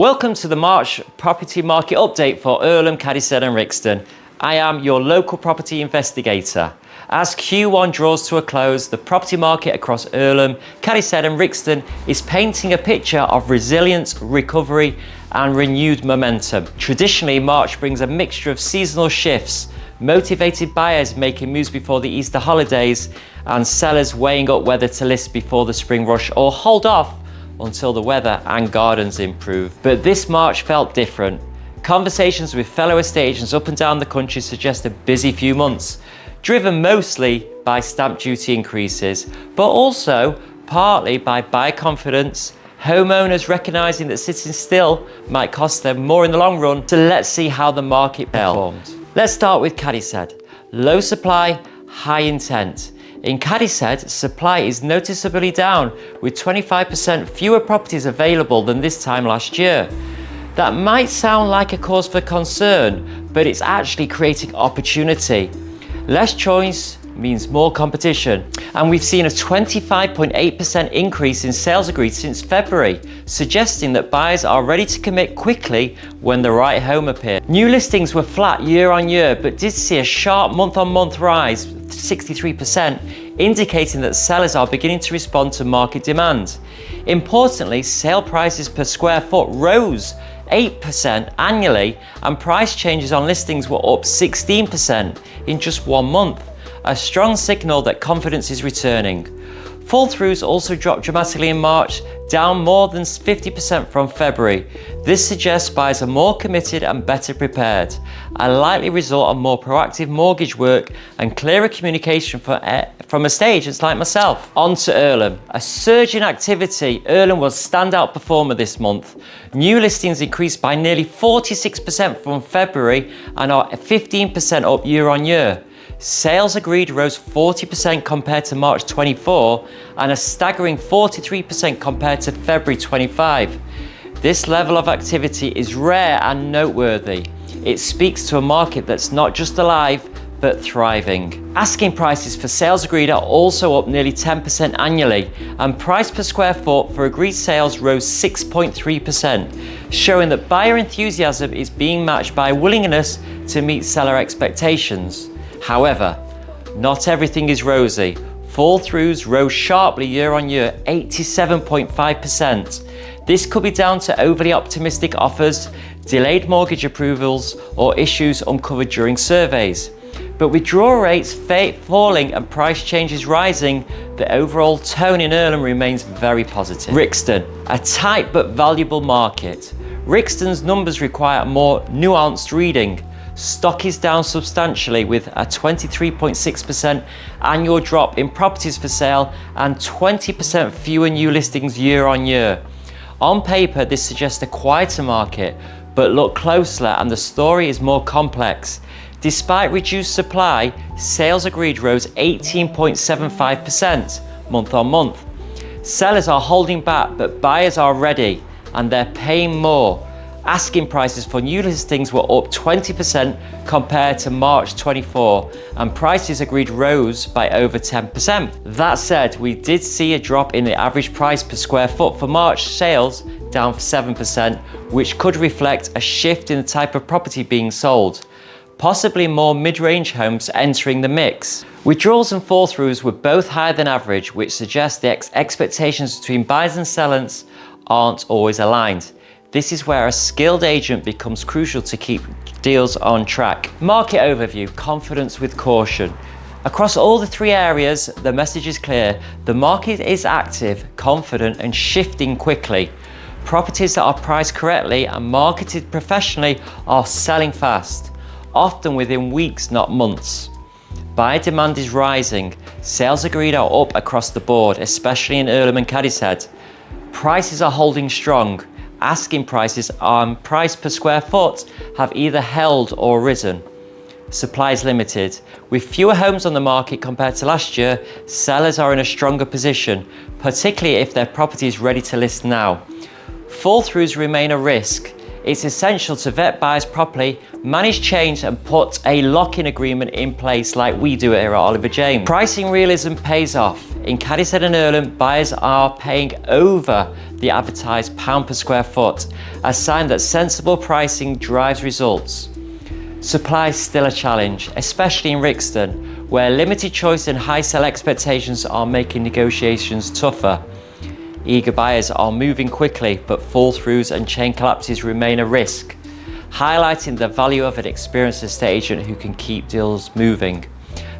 Welcome to the March property market update for Irlam Cadishead and Rixton. I am your local property investigator. As Q1 draws to a close, the property market across Irlam, Cadishead and Rixton is painting a picture of resilience, recovery and renewed momentum. Traditionally, March brings a mixture of seasonal shifts, motivated buyers making moves before the Easter holidays and sellers weighing up whether to list before the spring rush or hold off until the weather and gardens improve. But this March felt different. Conversations with fellow estate agents up and down the country suggest a busy few months, driven mostly by stamp duty increases, but also partly by buyer confidence, homeowners recognising that sitting still might cost them more in the long run. So let's see how the market performed. Let's start with Cadishead. Low supply, high intent. In Cadishead, supply is noticeably down, with 25% fewer properties available than this time last year. That might sound like a cause for concern, but it's actually creating opportunity. Less choice means more competition, and we've seen a 25.8% increase in sales agreed since February, suggesting that buyers are ready to commit quickly when the right home appears. New listings were flat year on year, but did see a sharp month-on-month rise, 63%, indicating that sellers are beginning to respond to market demand. Importantly, sale prices per square foot rose 8% annually, and price changes on listings were up 16% in just 1 month, a strong signal that confidence is returning. Fall-throughs also dropped dramatically in March, down more than 50% from February. This suggests buyers are more committed and better prepared, a likely result of more proactive mortgage work and clearer communication from estate agents like myself. On to Irlam. A surge in activity, Irlam was standout performer this month. New listings increased by nearly 46% from February and are 15% up year on year. Sales agreed rose 40% compared to March 24 and a staggering 43% compared to February 25. This level of activity is rare and noteworthy. It speaks to a market that's not just alive, but thriving. Asking prices for sales agreed are also up nearly 10% annually, and price per square foot for agreed sales rose 6.3%, showing that buyer enthusiasm is being matched by willingness to meet seller expectations. However, not everything is rosy. Fall-throughs rose sharply year on year, 87.5%. This could be down to overly optimistic offers, delayed mortgage approvals, or issues uncovered during surveys. But with draw rates falling and price changes rising, the overall tone in Irlam remains very positive. Rixton, a tight but valuable market. Rixton's numbers require more nuanced reading. Stock is down substantially, with a 23.6% annual drop in properties for sale and 20% fewer new listings year on year. On paper, this suggests a quieter market, but look closer and the story is more complex. Despite reduced supply, sales agreed rose 18.75% month on month. Sellers are holding back, but buyers are ready and they're paying more. Asking prices for new listings were up 20% compared to March 24, and prices agreed rose by over 10%. That said, we did see a drop in the average price per square foot for March sales, down 7%, which could reflect a shift in the type of property being sold. Possibly more mid-range homes entering the mix. Withdrawals and fall-throughs were both higher than average, which suggests the expectations between buyers and sellers aren't always aligned. This is where a skilled agent becomes crucial to keep deals on track. Market overview, confidence with caution. Across all the three areas, the message is clear. The market is active, confident, and shifting quickly. Properties that are priced correctly and marketed professionally are selling fast, often within weeks, not months. Buyer demand is rising. Sales agreed are up across the board, especially in Irlam and Cadishead. Prices are holding strong. Asking prices on price per square foot have either held or risen. Supply is limited. With fewer homes on the market compared to last year, sellers are in a stronger position, particularly if their property is ready to list now. Fall-throughs remain a risk. It's essential to vet buyers properly, manage change and put a lock-in agreement in place like we do here at Oliver James. Pricing realism pays off. In Cadishead and Irlam, buyers are paying over the advertised pound per square foot, a sign that sensible pricing drives results. Supply is still a challenge, especially in Rixton, where limited choice and high sell expectations are making negotiations tougher. Eager buyers are moving quickly, but fall-throughs and chain collapses remain a risk, highlighting the value of an experienced estate agent who can keep deals moving.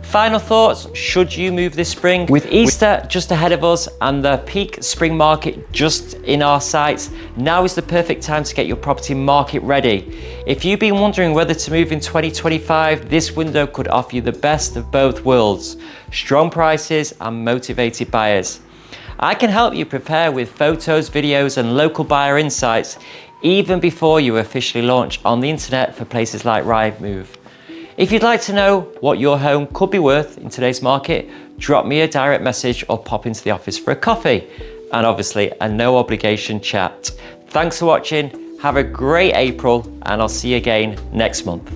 Final thoughts, should you move this spring? With Easter just ahead of us and the peak spring market just in our sights, now is the perfect time to get your property market ready. If you've been wondering whether to move in 2025, this window could offer you the best of both worlds, strong prices and motivated buyers. I can help you prepare with photos, videos and local buyer insights even before you officially launch on the internet for places like Rightmove. If you'd like to know what your home could be worth in today's market, drop me a direct message or pop into the office for a coffee and obviously a no obligation chat. Thanks for watching, have a great April and I'll see you again next month.